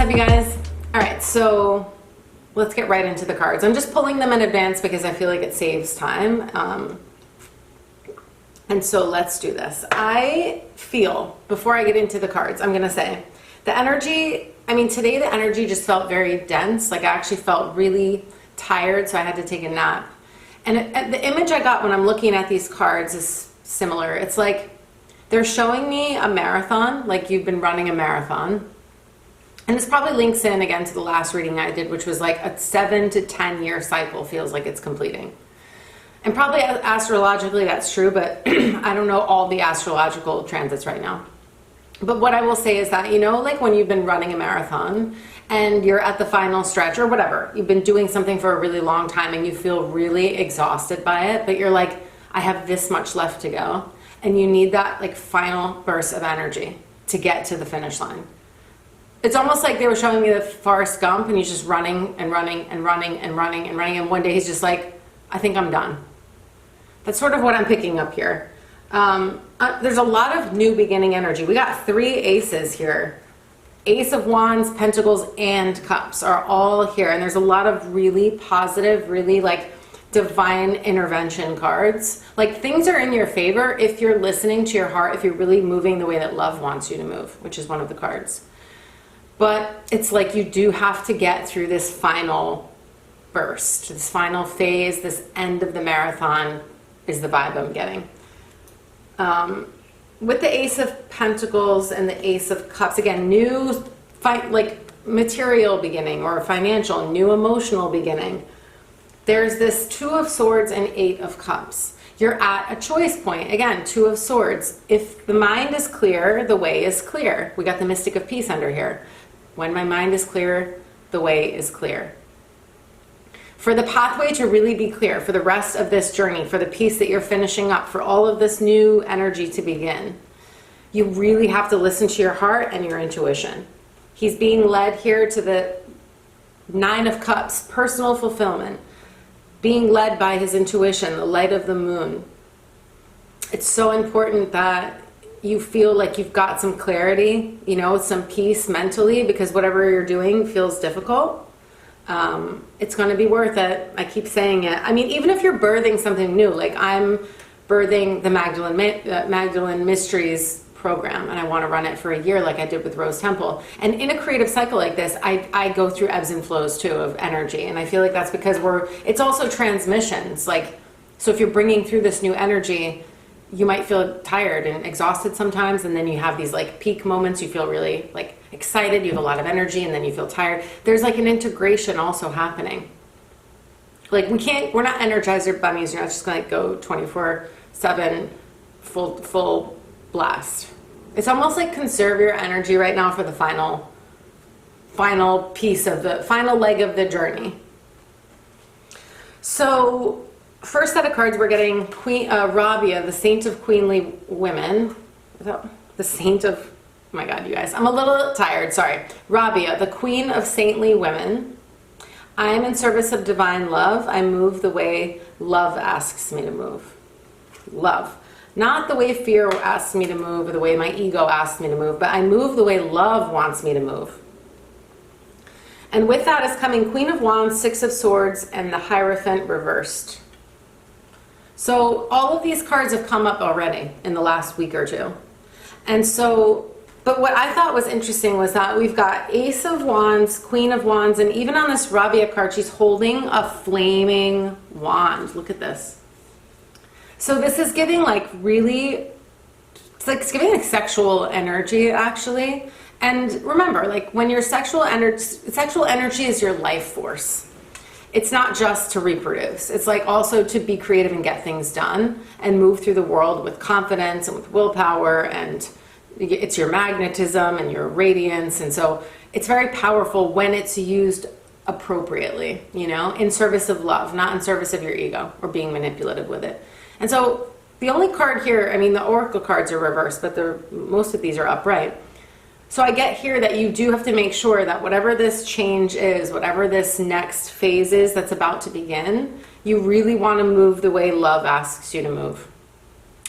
What's up, you guys? All right, so let's get right into the cards. I'm just pulling them in advance because I feel like it saves time. And so let's do this. I feel, before I get into the cards, I'm going to say the energy, today the energy just felt very dense. Like I actually felt really tired, so I had to take a nap. And the image I got when I'm looking at these cards is similar. It's like they're showing me a marathon, like you've been running a marathon. And this probably links in again to the last reading I did, which was like a 7 to 10 year cycle feels like it's completing. And probably astrologically that's true, but I don't know all the astrological transits right now. But what I will say is that, like when you've been running a marathon and you're at the final stretch or whatever, you've been doing something for a really long time and you feel really exhausted by it, but you're like, I have this much left to go. And you need that like final burst of energy to get to the finish line. It's almost like they were showing me the Forrest Gump and he's just running and running and running and running and running. And one day he's just like, I think I'm done. That's sort of what I'm picking up here. There's a lot of new beginning energy. We got 3 aces here. Ace of Wands, Pentacles, and Cups are all here. And there's a lot of really positive, really like divine intervention cards. Like things are in your favor if you're listening to your heart, if you're really moving the way that love wants you to move, which is one of the cards. But it's like you do have to get through this final burst, this final phase, this end of the marathon is the vibe I'm getting. With the Ace of Pentacles and the Ace of Cups, again, new like material beginning or financial, new emotional beginning. There's this 2 of Swords and 8 of Cups. You're at a choice point. Again, 2 of Swords. If the mind is clear, the way is clear. We got the Mystic of Peace under here. When my mind is clear, the way is clear. For the pathway to really be clear, for the rest of this journey, for the piece that you're finishing up, for all of this new energy to begin, you really have to listen to your heart and your intuition. He's being led here to the 9 of Cups, personal fulfillment, being led by his intuition, the light of the moon. It's so important that you feel like you've got some clarity, some peace mentally, because whatever you're doing feels difficult. It's going to be worth it. I keep saying it. Even if you're birthing something new, like I'm birthing the Magdalene Mysteries program, and I want to run it for a year like I did with Rose Temple. And in a creative cycle like this, I go through ebbs and flows too of energy. And I feel like that's because it's also transmissions. So if you're bringing through this new energy, you might feel tired and exhausted sometimes, and then you have these like peak moments. You feel really like excited, you have a lot of energy, and then you feel tired. There's like an integration also happening. Like we're not Energizer bunnies. You're not just gonna go 24/7 full blast. It's almost like conserve your energy right now for the final piece of the final leg of the journey. So first set of cards, we're getting Rabia, the Saint of Queenly Women. The Saint of, oh my God, you guys, I'm a little tired, sorry. Rabia, the Queen of Saintly Women. I am in service of divine love. I move the way love asks me to move. Love. Not the way fear asks me to move or the way my ego asks me to move, but I move the way love wants me to move. And with that is coming Queen of Wands, 6 of Swords, and the Hierophant reversed. So all of these cards have come up already in the last week or two. And so, but what I thought was interesting was that we've got Ace of Wands, Queen of Wands, and even on this Rabia card, she's holding a flaming wand. Look at this. So this is giving like really, it's giving like sexual energy actually. And remember, like when your sexual energy is your life force. It's not just to reproduce. It's like also to be creative and get things done and move through the world with confidence and with willpower, and it's your magnetism and your radiance. And so it's very powerful when it's used appropriately, in service of love, not in service of your ego or being manipulative with it. And so the only card here, the Oracle cards are reversed, but most of these are upright. So I get here that you do have to make sure that whatever this change is, whatever this next phase is that's about to begin, you really want to move the way love asks you to move.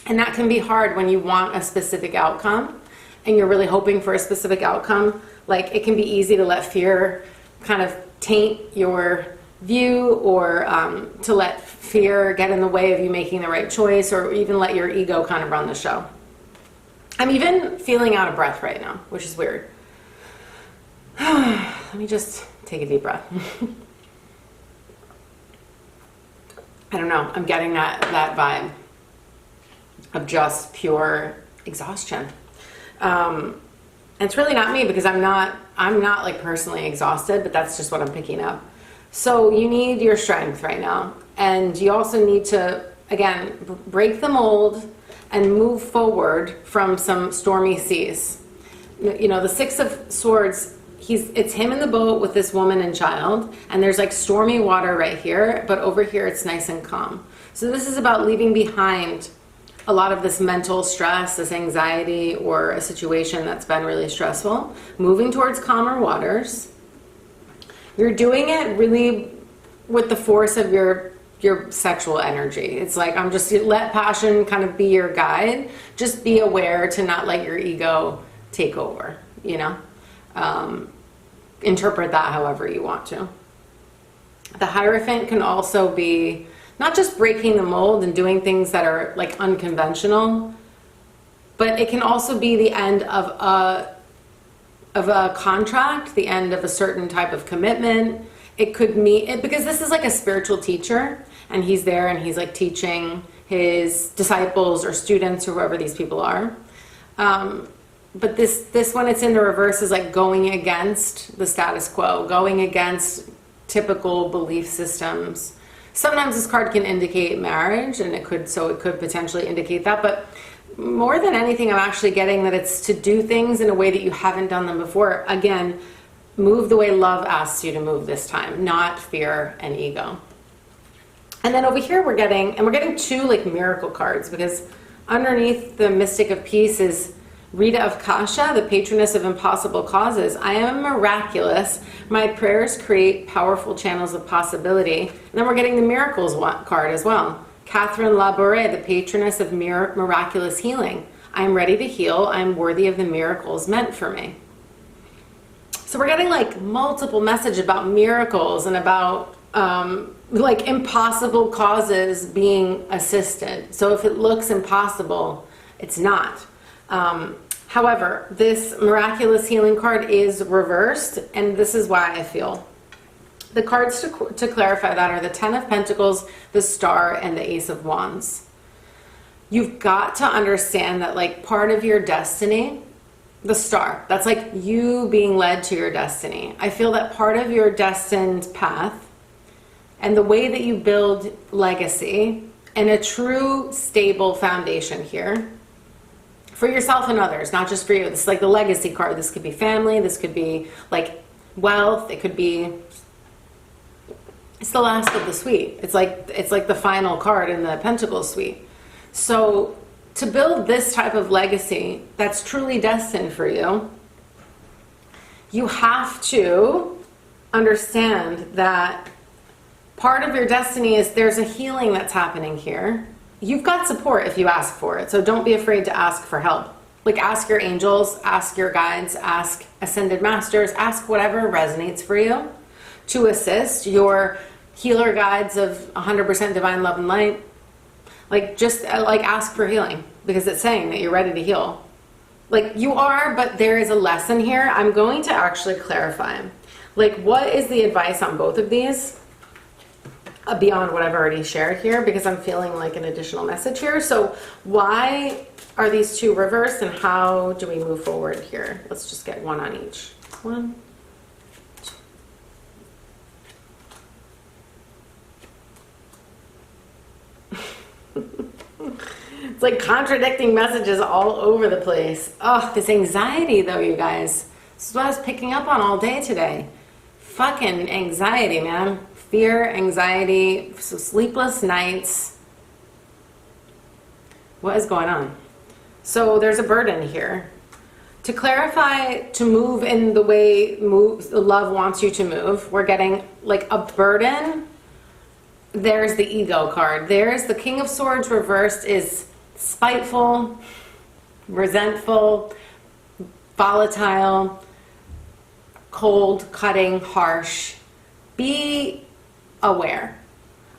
And that can be hard when you want a specific outcome. and you're really hoping for a specific outcome, like it can be easy to let fear kind of taint your view, or to let fear get in the way of you making the right choice, or even let your ego kind of run the show. I'm even feeling out of breath right now, which is weird. Let me just take a deep breath. I don't know, I'm getting that vibe of just pure exhaustion. And it's really not me, because I'm not like personally exhausted, but that's just what I'm picking up. So you need your strength right now. And you also need to, again, break the mold and move forward from some stormy seas. You know, the Six of Swords, it's him in the boat with this woman and child, and there's like stormy water right here, but over here it's nice and calm. So this is about leaving behind a lot of this mental stress, this anxiety, or a situation that's been really stressful, moving towards calmer waters. You're doing it really with the force of your sexual energy. It's like, I'm just, let passion kind of be your guide. Just be aware to not let your ego take over, you know? Interpret that however you want to. The Hierophant can also be not just breaking the mold and doing things that are like unconventional, but it can also be the end of a contract, the end of a certain type of commitment. It could mean, because this is like a spiritual teacher, and he's there and he's like teaching his disciples or students or whoever these people are. But this when it's in the reverse is like going against the status quo, going against typical belief systems. Sometimes this card can indicate marriage, and it could potentially indicate that, but more than anything, I'm actually getting that it's to do things in a way that you haven't done them before. Again, move the way love asks you to move this time, not fear and ego. And then over here we're getting two like miracle cards, because underneath the Mystic of Peace is Rita of Kasha, the patroness of impossible causes. I am miraculous. My prayers create powerful channels of possibility. And then we're getting the miracles card as well. Catherine Labouré, the patroness of miraculous healing. I am ready to heal. I am worthy of the miracles meant for me. So we're getting like multiple messages about miracles and about like impossible causes being assisted. So if it looks impossible, it's not. However, this miraculous healing card is reversed, and this is why I feel. The cards to clarify that are the Ten of Pentacles, the Star, and the Ace of Wands. You've got to understand that like part of your destiny, the Star, that's like you being led to your destiny. I feel that part of your destined path and the way that you build legacy and a true stable foundation here for yourself and others, not just for you. This is like the legacy card. This could be family. This could be like wealth. It could be, it's the last of the suite. It's like the final card in the Pentacles suite. So to build this type of legacy that's truly destined for you, you have to understand that part of your destiny is there's a healing that's happening here. You've got support if you ask for it, so don't be afraid to ask for help. Like ask your angels, ask your guides, ask ascended masters, ask whatever resonates for you to assist. Your healer guides of 100% divine love and light, like just like ask for healing, because it's saying that you're ready to heal. Like you are, but there is a lesson here. I'm going to actually clarify. Like what is the advice on both of these? Beyond what I've already shared here, because I'm feeling like an additional message here. So why are these two reversed, and how do we move forward here? Let's just get one on each. One, two. It's like contradicting messages all over the place. Oh, this anxiety though, you guys. This is what I was picking up on all day today. Fucking anxiety, man. Fear, anxiety, so sleepless nights. What is going on? So there's a burden here. To clarify, to move in the way love wants you to move, we're getting like a burden. There's the ego card. There's the King of Swords reversed is spiteful, resentful, volatile, cold, cutting, harsh. Be aware.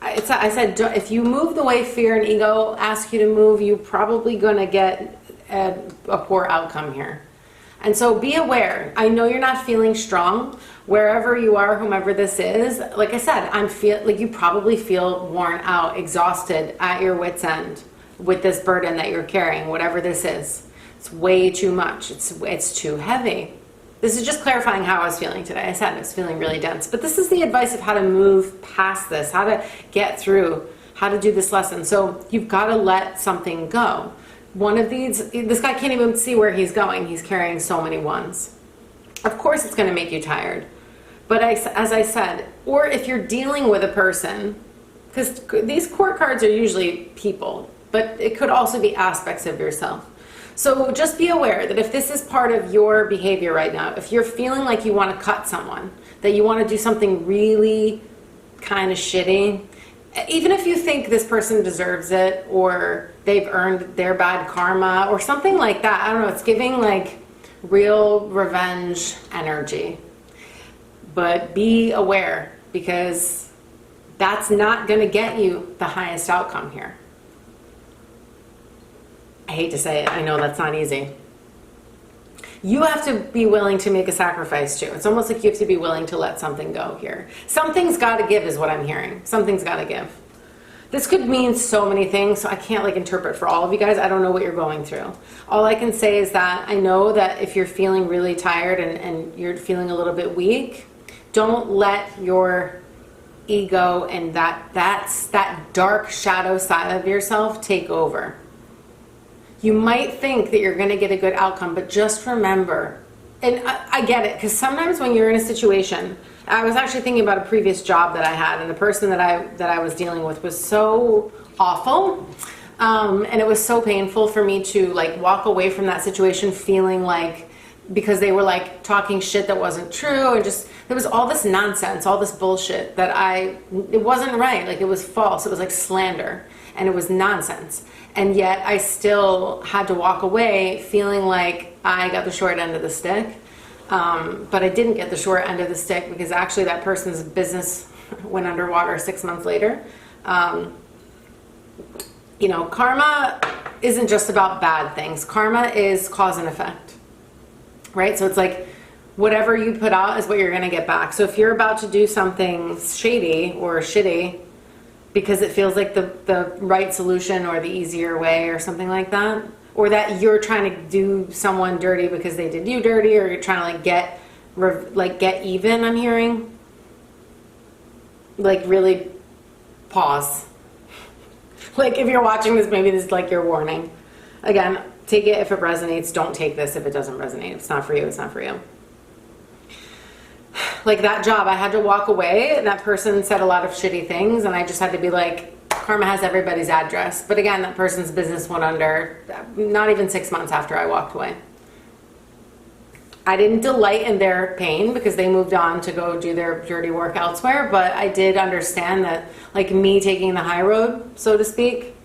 I said, if you move the way fear and ego ask you to move, you're probably going to get a poor outcome here. And so be aware. I know you're not feeling strong wherever you are, whomever this is. Like I said, like you probably feel worn out, exhausted, at your wit's end with this burden that you're carrying, whatever this is. It's way too much. It's too heavy. This is just clarifying how I was feeling today. I said I was feeling really dense, but this is the advice of how to move past this, how to get through, how to do this lesson. So you've got to let something go. One of these, this guy can't even see where he's going. He's carrying so many ones. Of course it's going to make you tired. But as I said, or if you're dealing with a person, because these court cards are usually people, but it could also be aspects of yourself. So just be aware that if this is part of your behavior right now, if you're feeling like you want to cut someone, that you want to do something really kind of shitty, even if you think this person deserves it or they've earned their bad karma or something like that, I don't know, it's giving like real revenge energy. But be aware, because that's not going to get you the highest outcome here. I hate to say it. I know that's not easy. You have to be willing to make a sacrifice too. It's almost like you have to be willing to let something go here. Something's got to give is what I'm hearing. Something's got to give. This could mean so many things, so I can't like interpret for all of you guys. I don't know what you're going through. All I can say is that I know that if you're feeling really tired and you're feeling a little bit weak, don't let your ego and that dark shadow side of yourself take over. You might think that you're going to get a good outcome, but just remember, and I get it, because sometimes when you're in a situation, I was actually thinking about a previous job that I had, and the person that I was dealing with was so awful, and it was so painful for me to like walk away from that situation feeling like, because they were like talking shit that wasn't true, and just there was all this nonsense, all this bullshit that it wasn't right, like it was false, it was like slander, and it was nonsense. And yet I still had to walk away feeling like I got the short end of the stick. But I didn't get the short end of the stick, because actually that person's business went underwater 6 months later. You know, karma isn't just about bad things. Karma is cause and effect, right? So it's like whatever you put out is what you're going to get back. So if you're about to do something shady or shitty, because it feels like the right solution or the easier way or something like that, or that you're trying to do someone dirty because they did you dirty, or you're trying to like get even, I'm hearing, like really pause. Like if you're watching this, maybe this is like your warning. Again, take it if it resonates, don't take this if it doesn't resonate. If it's not for you, it's not for you. Like that job, I had to walk away. That person said a lot of shitty things, and I just had to be like, karma has everybody's address. But again, that person's business went under not even 6 months after I walked away. I didn't delight in their pain because they moved on to go do their dirty work elsewhere, but I did understand that like me taking the high road, so to speak,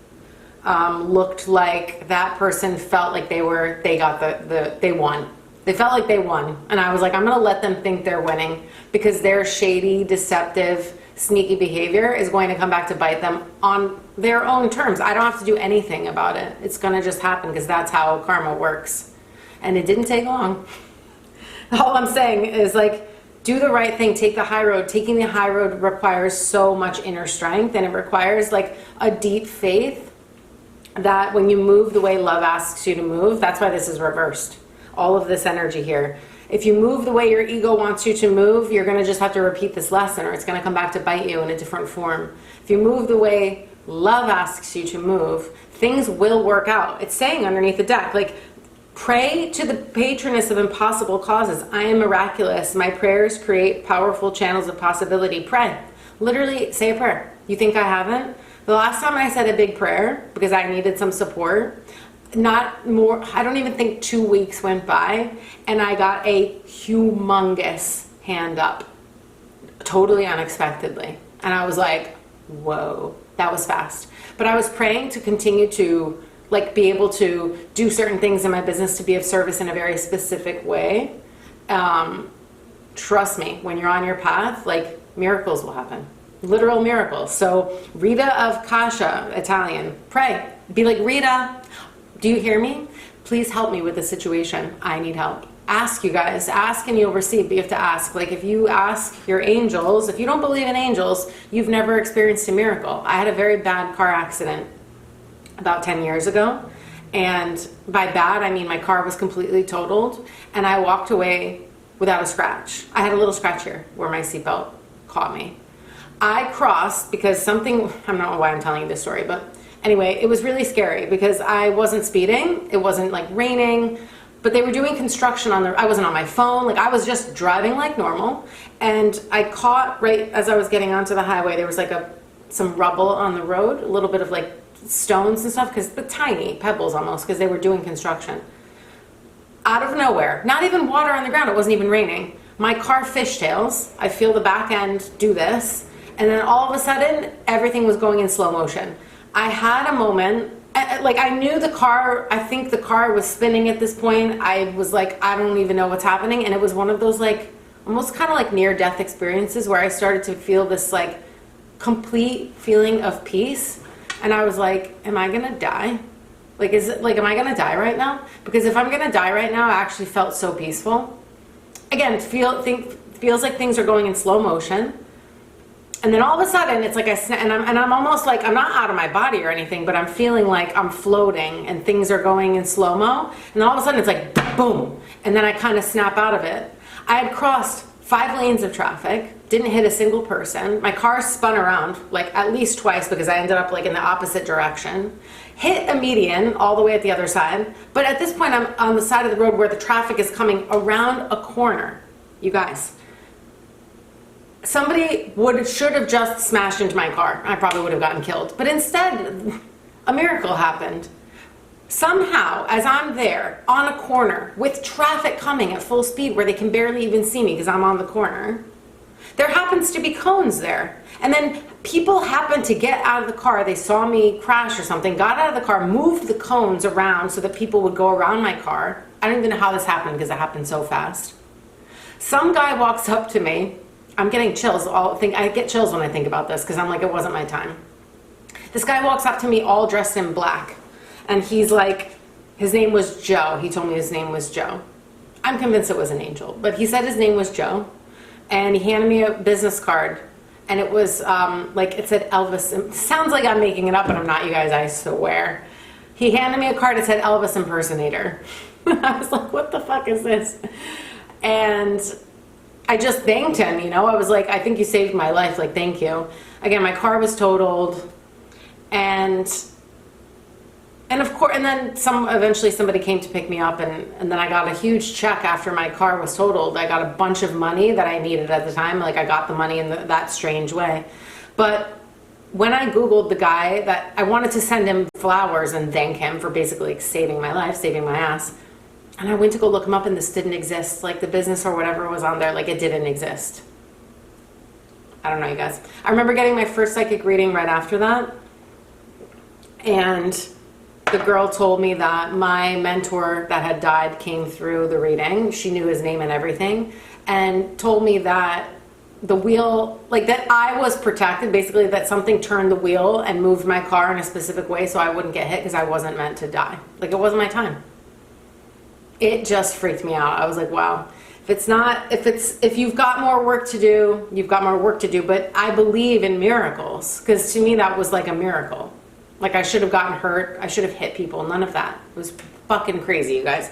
looked like that person felt like they won. They felt like they won. And I was like, I'm going to let them think they're winning, because their shady, deceptive, sneaky behavior is going to come back to bite them on their own terms. I don't have to do anything about it. It's going to just happen, because that's how karma works. And it didn't take long. All I'm saying is like, do the right thing, take the high road. Taking the high road requires so much inner strength, and it requires like a deep faith that when you move the way love asks you to move, that's why this is reversed. All of this energy here. If you move the way your ego wants you to move, you're going to just have to repeat this lesson, or it's going to come back to bite you in a different form. If you move the way love asks you to move, things will work out. It's saying underneath the deck, like, pray to the patroness of impossible causes. I am miraculous. My prayers create powerful channels of possibility. Pray. Literally say a prayer. You think I haven't? The last time I said a big prayer, because I needed some support, I don't even think 2 weeks went by, and I got a humongous hand up, totally unexpectedly. And I was like, whoa, that was fast. But I was praying to continue to like be able to do certain things in my business to be of service in a very specific way. Trust me, when you're on your path, like miracles will happen. Literal miracles. So Rita of Kasha, Italian, pray. Be like, Rita, do you hear me? Please help me with the situation. I need help. Ask, you guys. Ask and you'll receive, but you have to ask. Like if you ask your angels, if you don't believe in angels, you've never experienced a miracle. I had a very bad car accident about 10 years ago. And by bad, I mean my car was completely totaled and I walked away without a scratch. I had a little scratch here where my seatbelt caught me. I crossed because something, I don't know why I'm telling you this story, but anyway, it was really scary because I wasn't speeding. It wasn't like raining, but they were doing construction on I wasn't on my phone. Like I was just driving like normal. And I caught right as I was getting onto the highway, there was like some rubble on the road, a little bit of like stones and stuff, because the tiny pebbles almost, because they were doing construction. Out of nowhere, not even water on the ground. It wasn't even raining. My car fishtails. I feel the back end do this. And then all of a sudden, everything was going in slow motion. I had a moment, like I knew the car, I think the car was spinning at this point. I was like, I don't even know what's happening. And it was one of those like, almost kind of like near-death experiences where I started to feel this like complete feeling of peace. And I was like, am I gonna die? Like, is it like, am I gonna die right now? Because if I'm gonna die right now, I actually felt so peaceful. Again, feels like things are going in slow motion. And then all of a sudden, it's like I'm almost like, I'm not out of my body or anything, but I'm feeling like I'm floating and things are going in slow-mo. And all of a sudden, it's like, boom. And then I kind of snap out of it. I had crossed 5 lanes of traffic, didn't hit a single person. My car spun around like at least twice because I ended up like in the opposite direction. Hit a median all the way at the other side. But at this point, I'm on the side of the road where the traffic is coming around a corner. You guys. Somebody should have just smashed into my car. I probably would have gotten killed. But instead, a miracle happened. Somehow, as I'm there on a corner with traffic coming at full speed where they can barely even see me because I'm on the corner, there happens to be cones there. And then people happened to get out of the car. They saw me crash or something, got out of the car, moved the cones around so that people would go around my car. I don't even know how this happened because it happened so fast. Some guy walks up to me. I'm getting chills. I get chills when I think about this because I'm like, it wasn't my time. This guy walks up to me all dressed in black. And he's like, his name was Joe. He told me his name was Joe. I'm convinced it was an angel. But he said his name was Joe. And he handed me a business card. And it was like, it said Elvis. It sounds like I'm making it up, but I'm not, you guys, I swear. He handed me a card that said Elvis impersonator. I was like, what the fuck is this? And I just thanked him, you know. I was like, I think you saved my life, like, thank you. Again, my car was totaled, and of course, and then eventually somebody came to pick me up, and then I got a huge check after my car was totaled. I got a bunch of money that I needed at the time. Like, I got the money in that strange way. But when I Googled the guy, that I wanted to send him flowers and thank him for basically like, saving my life, saving my ass. And I went to go look him up and this didn't exist. Like the business or whatever was on there, like it didn't exist. I don't know, you guys. I remember getting my first psychic reading right after that. And the girl told me that my mentor that had died came through the reading. She knew his name and everything. And told me that the wheel, like that I was protected, basically that something turned the wheel and moved my car in a specific way so I wouldn't get hit because I wasn't meant to die. Like it wasn't my time. It just freaked me out. I was like, wow, if you've got more work to do, you've got more work to do. But I believe in miracles because to me that was like a miracle. Like I should have gotten hurt. I should have hit people. None of that. It was fucking crazy, you guys.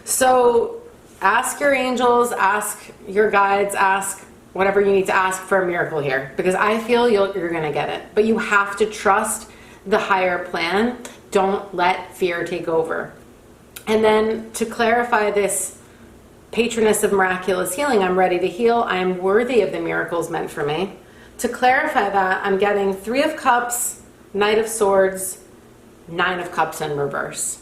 So ask your angels, ask your guides, ask whatever you need to ask for a miracle here because I feel you're going to get it. But you have to trust the higher plan. Don't let fear take over. And then to clarify this patroness of miraculous healing, I'm ready to heal. I am worthy of the miracles meant for me. To clarify that, I'm getting 3 of Cups, Knight of Swords, 9 of Cups in reverse.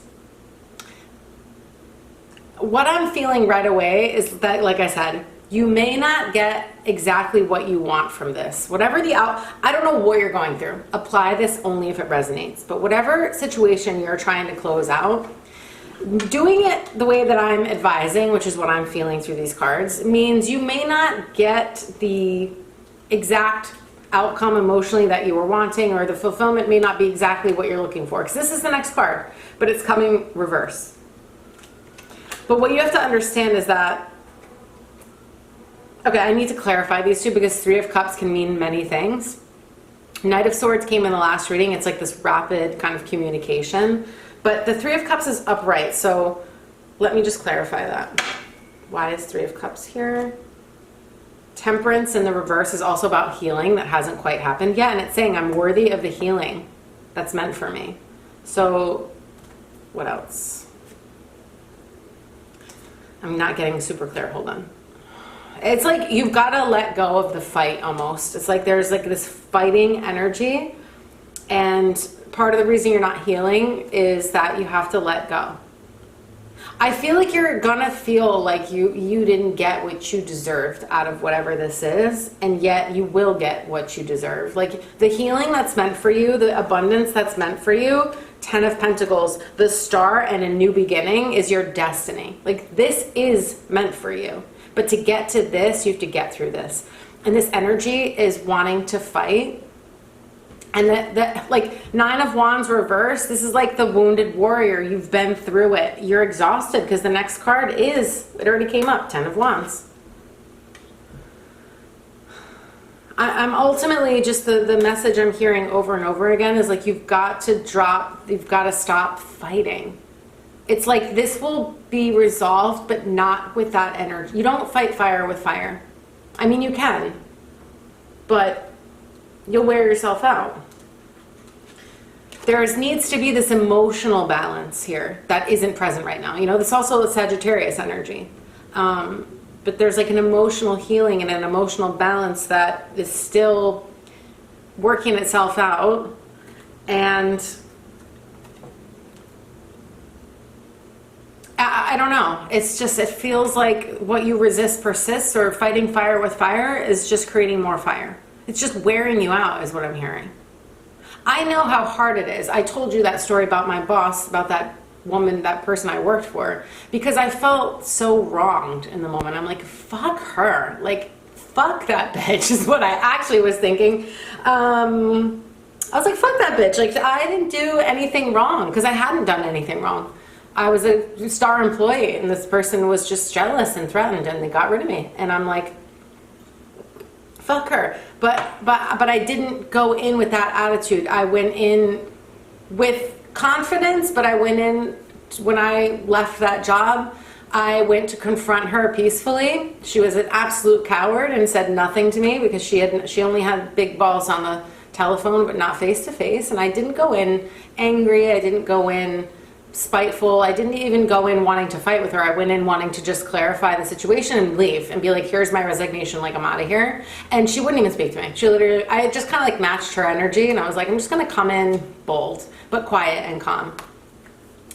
What I'm feeling right away is that, like I said, You may not get exactly what you want from this. Whatever I don't know what you're going through. Apply this only if it resonates. But whatever situation you're trying to close out, doing it the way that I'm advising, which is what I'm feeling through these cards, means you may not get the exact outcome emotionally that you were wanting, or the fulfillment may not be exactly what you're looking for. Because this is the next card, but it's coming reverse. But what you have to understand is that, okay, I need to clarify these two because Three of Cups can mean many things. Knight of Swords came in the last reading. It's like this rapid kind of communication. But the Three of Cups is upright, so let me just clarify that. Why is Three of Cups here? Temperance in the reverse is also about healing that hasn't quite happened yet, and it's saying I'm worthy of the healing that's meant for me. So, what else? I'm not getting super clear. Hold on. It's like you've got to let go of the fight almost. It's like there's like this fighting energy, and part of the reason you're not healing is that you have to let go. I feel like you're gonna feel like you didn't get what you deserved out of whatever this is, and yet you will get what you deserve. Like the healing that's meant for you, the abundance that's meant for you, 10 of Pentacles, the star and a new beginning is your destiny. Like this is meant for you. But to get to this, you have to get through this. And this energy is wanting to fight. And that like 9 of Wands reverse, this is like the wounded warrior. You've been through it. You're exhausted because the next card is, it already came up, 10 of Wands. I'm ultimately just the message I'm hearing over and over again is like you've got to stop fighting. It's like this will be resolved, but not with that energy. You don't fight fire with fire. I mean, you can, but you'll wear yourself out. There needs to be this emotional balance here that isn't present right now. You know, this also is Sagittarius energy. But there's like an emotional healing and an emotional balance that is still working itself out. And I don't know. It's just, it feels like what you resist persists, or fighting fire with fire is just creating more fire. It's just wearing you out is what I'm hearing. I know how hard it is. I told you that story about my boss, about that woman, that person I worked for, because I felt so wronged in the moment. I'm like, fuck her. Like, fuck that bitch is what I actually was thinking. I was like, fuck that bitch. Like, I didn't do anything wrong because I hadn't done anything wrong. I was a star employee and this person was just jealous and threatened and they got rid of me. And I'm like, fuck her. But I didn't go in with that attitude. I went in with confidence, but I went in, when I left that job, I went to confront her peacefully. She was an absolute coward and said nothing to me because she only had big balls on the telephone, but not face to face. And I didn't go in angry. I didn't go in spiteful. I didn't even go in wanting to fight with her. I went in wanting to just clarify the situation and leave and be like, here's my resignation, like I'm out of here. And she wouldn't even speak to me. She literally, I just kind of like matched her energy and I was like, I'm just going to come in bold, but quiet and calm.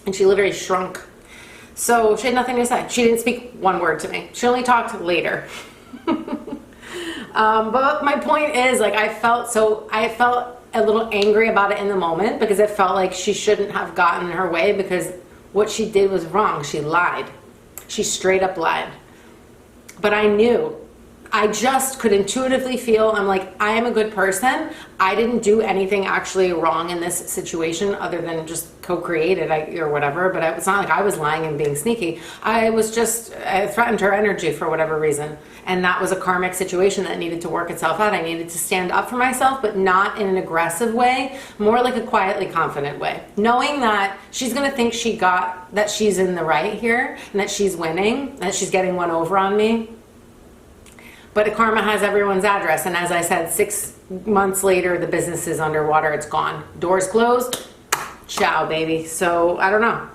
And she literally shrunk. So she had nothing to say. She didn't speak one word to me. She only talked later. But my point is, like, I felt a little angry about it in the moment because it felt like she shouldn't have gotten her way because what she did was wrong. She lied. She straight up lied. But I knew. I just could intuitively feel, I'm like, I am a good person. I didn't do anything actually wrong in this situation other than just co-create it or whatever. But it's not like I was lying and being sneaky. I threatened her energy for whatever reason. And that was a karmic situation that needed to work itself out. I needed to stand up for myself, but not in an aggressive way, more like a quietly confident way. Knowing that she's going to think that she's in the right here and that she's winning, that she's getting one over on me. But karma has everyone's address. And as I said, 6 months later, the business is underwater. It's gone. Doors closed. Ciao, baby. So I don't know.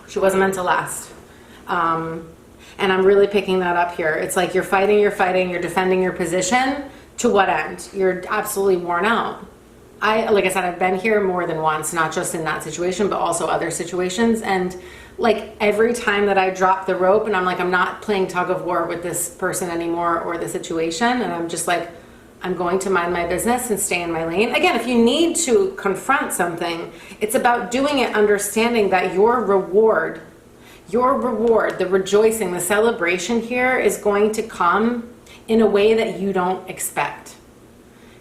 She wasn't meant to last. And I'm really picking that up here. It's like you're fighting, you're defending your position. To what end? You're absolutely worn out. like I said, I've been here more than once, not just in that situation, but also other situations. And like every time that I drop the rope and I'm like, I'm not playing tug of war with this person anymore or the situation, and I'm just like, I'm going to mind my business and stay in my lane. Again, if you need to confront something, it's about doing it understanding that your reward, the rejoicing, the celebration here is going to come in a way that you don't expect.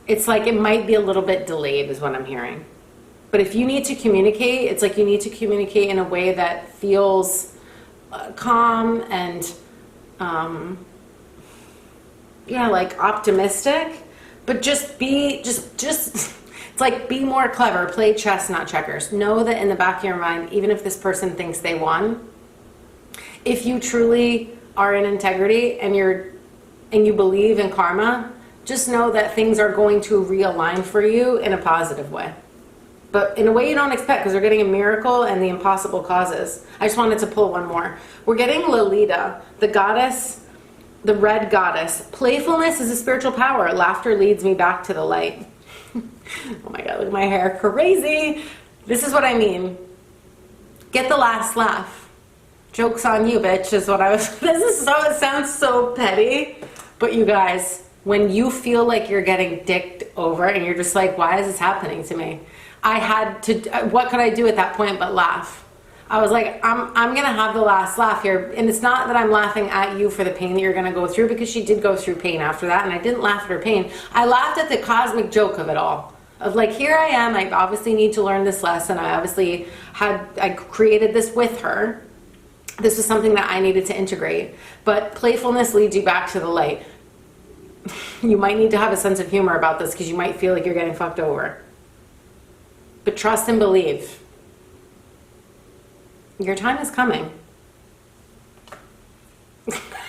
It's like it might be a little bit delayed is what I'm hearing. But if you need to communicate, it's like you need to communicate in a way that feels calm and like optimistic, but just it's like be more clever, play chess, not checkers. Know that in the back of your mind, even if this person thinks they won, if you truly are in integrity and you believe in karma, just know that things are going to realign for you in a positive way. But in a way you don't expect, because we're getting a miracle and the impossible causes. I just wanted to pull one more. We're getting Lolita, the goddess, the red goddess. Playfulness is a spiritual power. Laughter leads me back to the light. Oh my God, look at my hair, crazy. This is what I mean. Get the last laugh. Joke's on you, bitch, is what I was, it sounds so petty, but you guys, when you feel like you're getting dicked over and you're just like, why is this happening to me? I had to, what could I do at that point but laugh? I was like, I'm gonna have the last laugh here. And it's not that I'm laughing at you for the pain that you're gonna go through, because she did go through pain after that, and I didn't laugh at her pain. I laughed at the cosmic joke of it all. Of like, here I am, I obviously need to learn this lesson. I created this with her. This was something that I needed to integrate. But playfulness leads you back to the light. You might need to have a sense of humor about this, because you might feel like you're getting fucked over. But trust and believe. Your time is coming.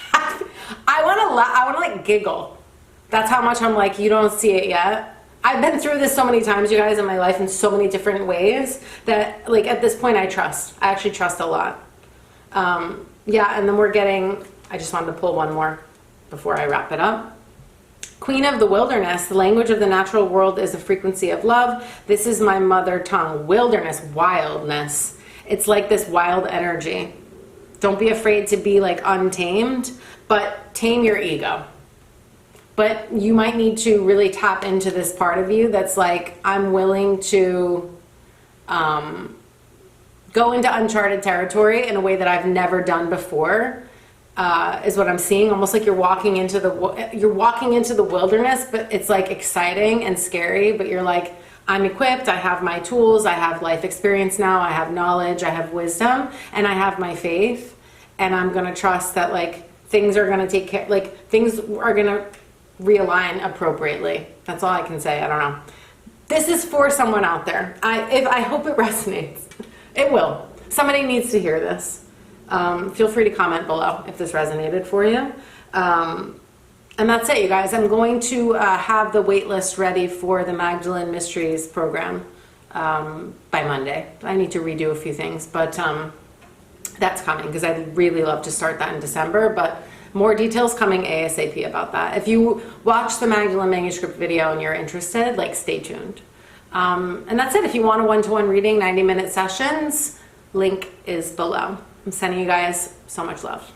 I want to like giggle. That's how much I'm like, you don't see it yet. I've been through this so many times, you guys, in my life in so many different ways that like at this point I actually trust a lot. Yeah, and then we're getting, I just wanted to pull one more before I wrap it up. Queen of the wilderness, the language of the natural world is a frequency of love. This is my mother tongue. Wilderness, wildness. It's like this wild energy. Don't be afraid to be like untamed, but tame your ego. But you might need to really tap into this part of you that's like, I'm willing to go into uncharted territory in a way that I've never done before. Is what I'm seeing. Almost like you're walking into the wilderness, but it's like exciting and scary, but you're like, I'm equipped, I have my tools, I have life experience now, I have knowledge, I have wisdom, and I have my faith, and I'm going to trust that like things are going to take care, like things are going to realign appropriately. That's all I can say. I don't know. This is for someone out there. I hope it resonates. It will. Somebody needs to hear this. Feel free to comment below if this resonated for you. And that's it, you guys. I'm going to have the waitlist ready for the Magdalene Mysteries program by Monday. I need to redo a few things, but that's coming because I'd really love to start that in December, but more details coming ASAP about that. If you watch the Magdalene manuscript video and you're interested, like stay tuned. And that's it. If you want a one-to-one reading, 90-minute sessions, link is below. I'm sending you guys so much love.